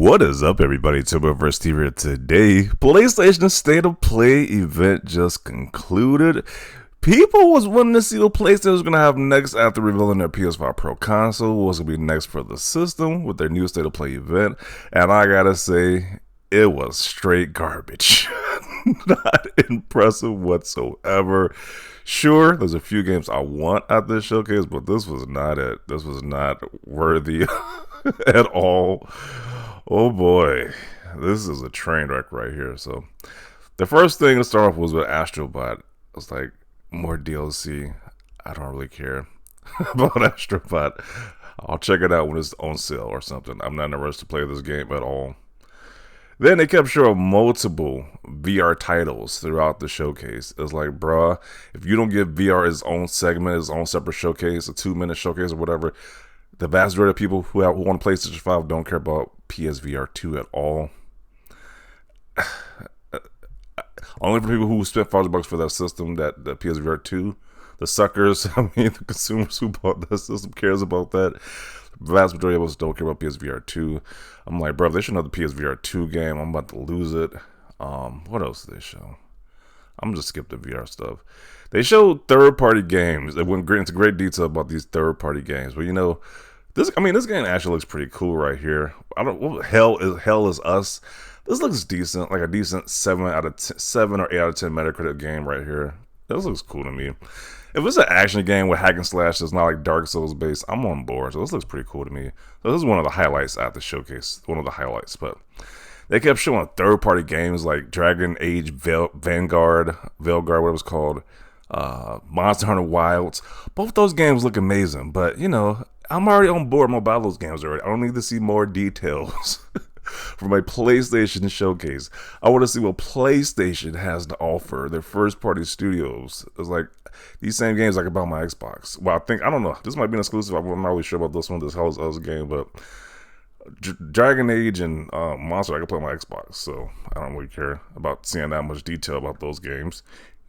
What is up, everybody? September State here today. PlayStation State of Play event just concluded. People was wanting to see what PlayStation was going to have next after revealing their PS5 Pro console. What's going to be next for the system with their new State of Play event. And I gotta say, it was straight garbage. Not impressive whatsoever. Sure, there's a few games I want at this showcase, but this was not it. This was not worthy at all. Oh boy, this is a train wreck right here. So, the first thing to start off was with Astrobot. It was like, more DLC. I don't really care about Astrobot. I'll check it out when it's on sale or something. I'm not in a rush to play this game at all. Then they kept showing multiple VR titles throughout the showcase. It's like, bruh, if you don't give VR its own segment, its own separate showcase, a 2-minute showcase or whatever, the vast majority of people who want PlayStation 5 don't care about PSVR 2 at all. Only for people who spent $5 for that system, that the PSVR 2, the suckers, the consumers who bought that system cares about that. The vast majority of us don't care about PSVR 2. I'm like, bro, they should know the PSVR 2 game. I'm about to lose it. What else did they show? I'm just skip the VR stuff. They showed third-party games. They went into great detail about these third-party games. But you know, this game actually looks pretty cool right here. What hell is Us? This looks decent, like a decent 7 or 8 out of 10 Metacritic game right here. This looks cool to me. If it's an action game with hack and slash that's not like Dark Souls based, I'm on board. So this looks pretty cool to me. So this is one of the highlights at the showcase. One of the highlights, but they kept showing third-party games like Dragon Age Veilguard, whatever it's called, Monster Hunter Wilds. Both those games look amazing, but you know, I'm already on board. I'm about those games already. I don't need to see more details from a PlayStation showcase. I want to see what PlayStation has to offer. Their first-party studios. It's like these same games I could buy on my Xbox. Well, I don't know. This might be an exclusive. I'm not really sure about this one. This Hell is Us game, but Dragon Age and Monster I can play on my Xbox. So I don't really care about seeing that much detail about those games.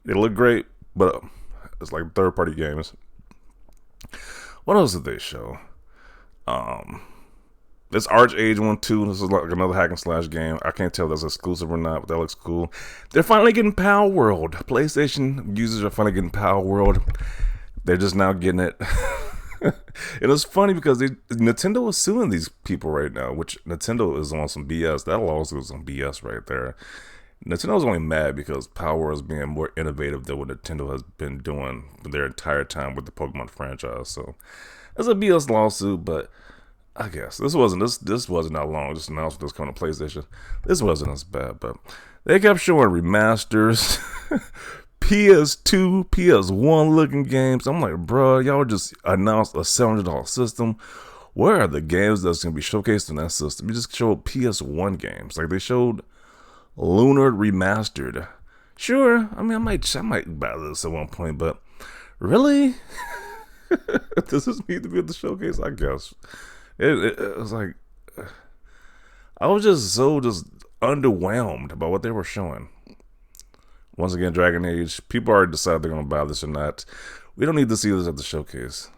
They look great, but it's like third-party games. What else did they show? This Arch-Age one too. This is like another hack and slash game. I can't tell if that's exclusive or not, but that looks cool. They're finally getting Power World. PlayStation users are finally getting Power World. They're just now getting it. And it's funny because Nintendo is suing these people right now, which Nintendo is on some BS. That lawsuit is some BS right there. Nintendo's only mad because Power is being more innovative than what Nintendo has been doing their entire time with the Pokemon franchise. So it's a BS lawsuit, but I guess this wasn't that long. Just announced this coming to PlayStation. This wasn't as bad, but they kept showing remasters, PS2, PS1 looking games. I'm like, bro, y'all just announced a $700 system. Where are the games that's gonna be showcased in that system? You just showed PS1 games. Like they showed Lunar Remastered. Sure, I mean, I might buy this at one point, but really, does this need to be at the showcase? I guess. It was like, I was just underwhelmed by what they were showing. Once again, Dragon Age. People already decided they're going to buy this or not. We don't need to see this at the showcase.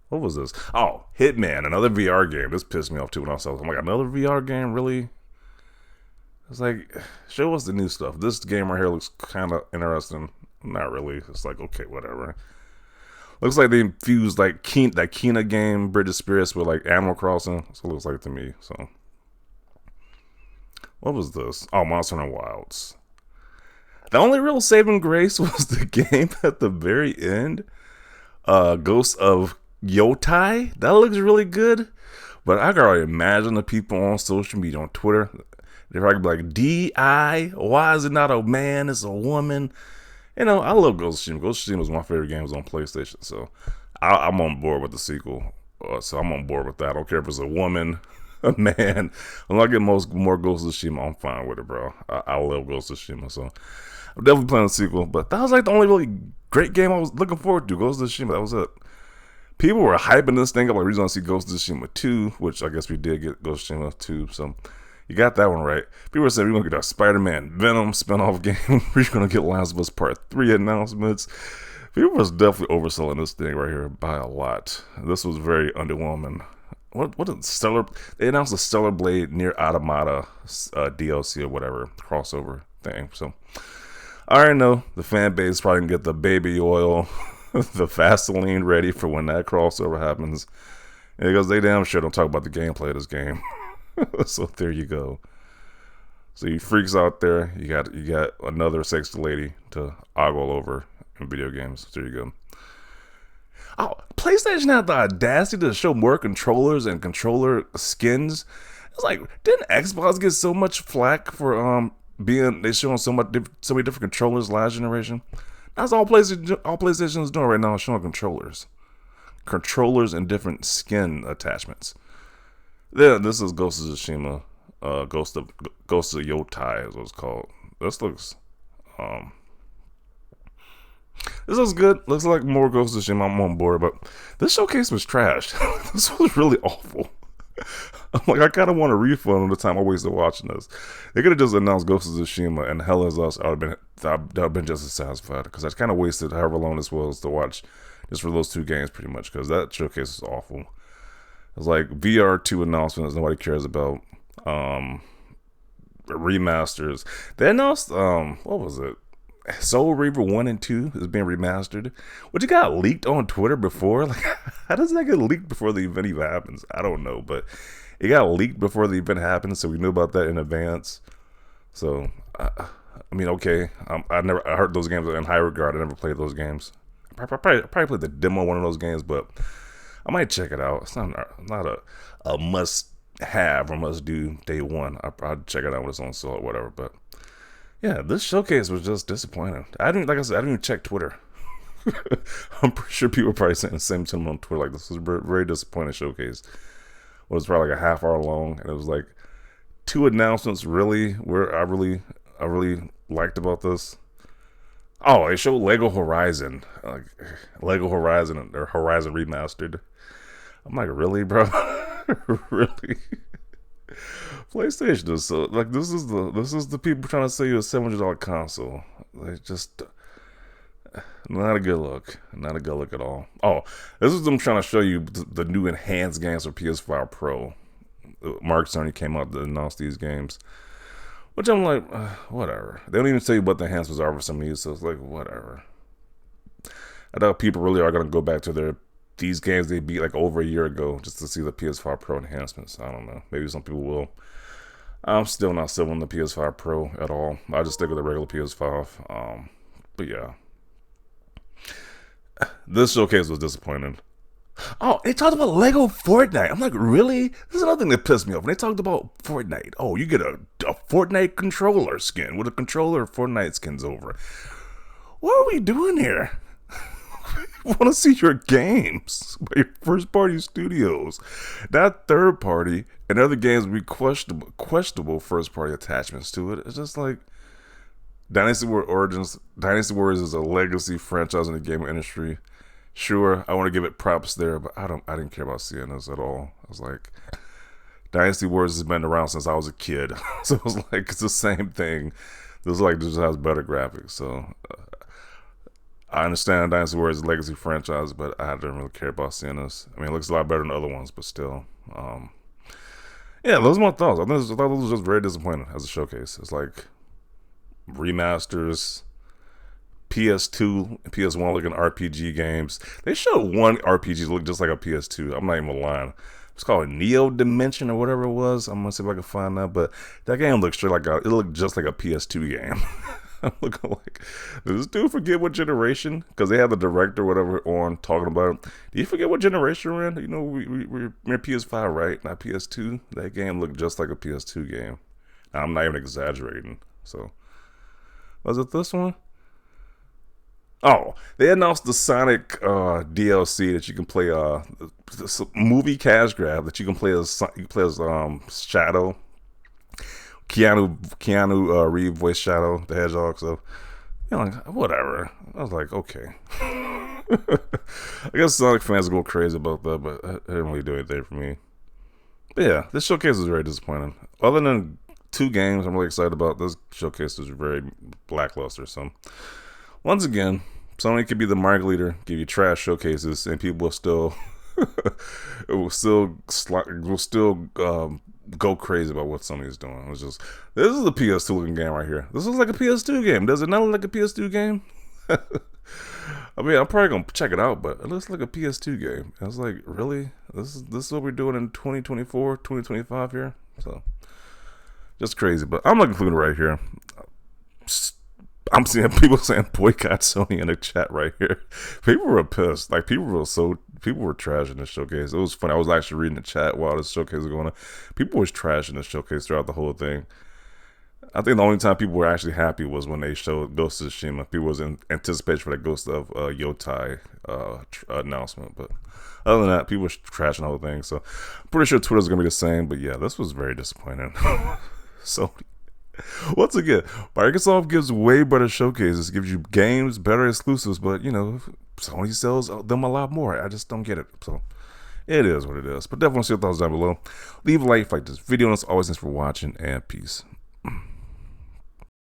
What was this? Oh, Hitman, another VR game. This pissed me off too when I saw it. I'm like, another VR game? Really? It's like, show us the new stuff. This game right here looks kind of interesting. Not really. It's like, okay, whatever. Looks like they infused like that Kena game, Bridge of Spirits, with like Animal Crossing. That's what it looks like to me. So, what was this? Oh, Monster Hunter Wilds. The only real saving grace was the game at the very end. Ghost of Yotai. That looks really good. But I can already imagine the people on social media, on Twitter, they're probably like, D.I., why is it not a man, it's a woman? You know, I love Ghost of Tsushima. Ghost of Tsushima was one of my favorite games on PlayStation, so I'm on board with the sequel. So I'm on board with that. I don't care if it's a woman, a man. I'm not getting more Ghost of Tsushima. I'm fine with it, bro. I love Ghost of Tsushima, so I'm definitely playing the sequel. But that was like the only really great game I was looking forward to. Ghost of Tsushima, that was it. People were hyping this thing up like we going to see Ghost of Tsushima 2, which I guess we did get Ghost of Tsushima 2, so you got that one right. People were saying we're going to get a Spider-Man Venom spinoff game. We're going to get Last of Us Part 3 announcements. People was definitely overselling this thing right here by a lot. This was very underwhelming. what is Stellar? They announced the Stellar Blade Near Automata DLC or whatever crossover thing. So I already know the fan base probably can get the baby oil, the Vaseline ready for when that crossover happens. Because they damn sure don't talk about the gameplay of this game. So there you go. So you freaks out there, you got another sexy lady to ogle over in video games. There you go. Oh, PlayStation had the audacity to show more controllers and controller skins. It's like, didn't Xbox get so much flack for they showing so many different controllers last generation? That's all PlayStation is doing right now, is showing controllers and different skin attachments. Then this is Ghost of Tsushima, Ghost of Yotai is what it's called. This looks good. Looks like more Ghost of Tsushima. I'm on board, but this showcase was trash. This was really awful. I'm like, I kind of want a refund on the time I wasted watching this. They could have just announced Ghost of Tsushima and Hell Is Us. I'd have been just as satisfied, because I kind of wasted however long this was to watch just for those two games, pretty much, because that showcase is awful. It's like VR2 announcements nobody cares about. Remasters. They announced what was it? Soul Reaver 1 and 2 is being remastered, which got leaked on Twitter before. Like, how does that get leaked before the event even happens? I don't know, but it got leaked before the event happened, so we knew about that in advance. So, I mean, okay, I heard those games in high regard. I never played those games. I probably played the demo of one of those games, but I might check it out. It's not a must have or must do day one. I'll check it out when it's on sale or whatever. But yeah, this showcase was just disappointing. I didn't even check Twitter. I'm pretty sure people are probably saying the same thing on Twitter. Like, this was a very disappointing showcase. It was probably like a half hour long, and it was like two announcements really where I really liked about this. Oh, they showed Lego Horizon, or Horizon Remastered. I'm like, really, bro? Really? PlayStation is so, like, this is the people trying to sell you a $700 console. They just not a good look. Not a good look at all. Oh, this is them trying to show you the new enhanced games for PS5 Pro. Sony came out to announce these games, which I'm like, whatever. They don't even tell you what the enhancements are for some of these, so it's like, whatever. I doubt people really are going to go back to these games they beat like over a year ago just to see the PS5 Pro enhancements. I don't know. Maybe some people will. I'm still not selling the PS5 Pro at all. I just stick with the regular PS5. But yeah. This showcase was disappointing. Oh, they talked about Lego Fortnite. I'm like, really? This is another thing that pissed me off. When they talked about Fortnite, oh, you get a Fortnite controller skin with a controller Fortnite skins over. What are we doing here? I want to see your games by your first party studios, not third party, and other games with questionable first party attachments to it. It's just like Dynasty Warriors Origins. Dynasty Warriors is a legacy franchise in the gaming industry. Sure, I want to give it props there, but I didn't care about seeing this at all. I was like, Dynasty Warriors has been around since I was a kid, so it was like, it's the same thing. This just has better graphics, so. I understand Dynasty Warriors is a legacy franchise, but I didn't really care about seeing this. I mean, it looks a lot better than other ones, but still. Yeah, those are my thoughts. I thought this was just very disappointing as a showcase. It's like remasters, PS2 and PS1 looking RPG games. They showed one RPG that looked just like a PS2. I'm not even lying. It's called Neo Dimension or whatever it was. I'm gonna see if I can find that. But that game looked it looked just like a PS2 game. I'm looking like, did this dude forget what generation? Because they had the director, whatever, on talking about it. Do you forget what generation we're in? You know, we're PS5, right? Not PS2. That game looked just like a PS2 game. Now, I'm not even exaggerating. So, was it this one? Oh, they announced the Sonic DLC that you can play. Movie cash grab that you can play as Shadow. Keanu Reeves voice Shadow the Hedgehog. So, you know, like, whatever. I was like, okay. I guess Sonic fans go crazy about that, but it didn't really do anything for me. But yeah, this showcase was very disappointing. Other than two games I'm really excited about, this showcase was very lackluster. So, once again, Sony could be the market leader, give you trash showcases, and people will still it will still go crazy about what Sony is doing. It's just, this is a PS2 looking game right here. This looks like a PS2 game. Does it not look like a PS2 game? I mean, I'm probably gonna check it out, but it looks like a PS2 game. I was like, really? This is what we're doing in 2024, 2025 here? So, just crazy. But I'm looking through it right here. I'm seeing people saying boycott Sony in the chat right here. People were pissed. Like, people were trashing this showcase. It was funny. I was actually reading the chat while this showcase was going on. People was trashing this showcase throughout the whole thing. I think the only time people were actually happy was when they showed Ghost of Tsushima. People was in anticipation for the Ghost of Yotai announcement. But other than that, people were trashing the whole thing. So I'm pretty sure Twitter's going to be the same. But yeah, this was very disappointing. So once again, Microsoft gives way better showcases, gives you games, better exclusives. But, you know, Sony sells them a lot more. I just don't get it. So it is what it is. But definitely see your thoughts down below. Leave a like this video. And as always, thanks for watching, and peace.